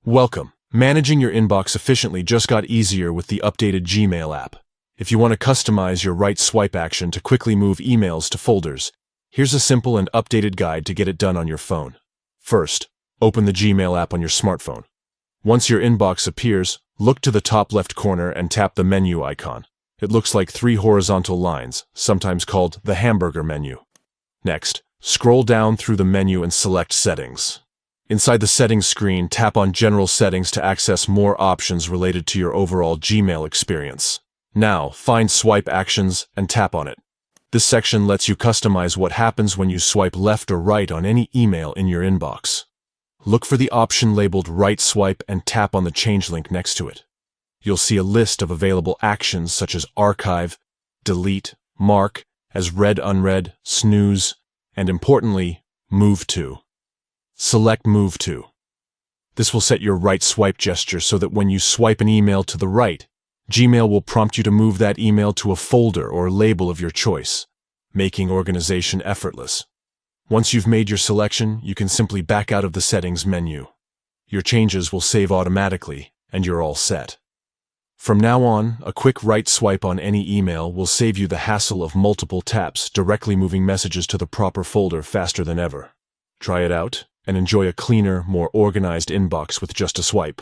Welcome. Managing your inbox efficiently just got easier with the updated Gmail app. If you want to customize your right swipe action to quickly move emails to folders, here's a simple and updated guide to get it done on your phone. First, open the Gmail app on your smartphone. Once your inbox appears, look to the top left corner and tap the menu icon. It looks like 3 horizontal lines, sometimes called the hamburger menu. Next, scroll down through the menu and select Settings. Inside the Settings screen, tap on General Settings to access more options related to your overall Gmail experience. Now, find Swipe Actions and tap on it. This section lets you customize what happens when you swipe left or right on any email in your inbox. Look for the option labeled Right Swipe and tap on the change link next to it. You'll see a list of available actions such as Archive, Delete, Mark as Read Unread, Snooze, and importantly, Move To. Select Move To. This will set your right swipe gesture so that when you swipe an email to the right, Gmail will prompt you to move that email to a folder or label of your choice, making organization effortless. Once you've made your selection, you can simply back out of the Settings menu. Your changes will save automatically, and you're all set. From now on, a quick right swipe on any email will save you the hassle of multiple taps, directly moving messages to the proper folder faster than ever. Try it out and enjoy a cleaner, more organized inbox with just a swipe.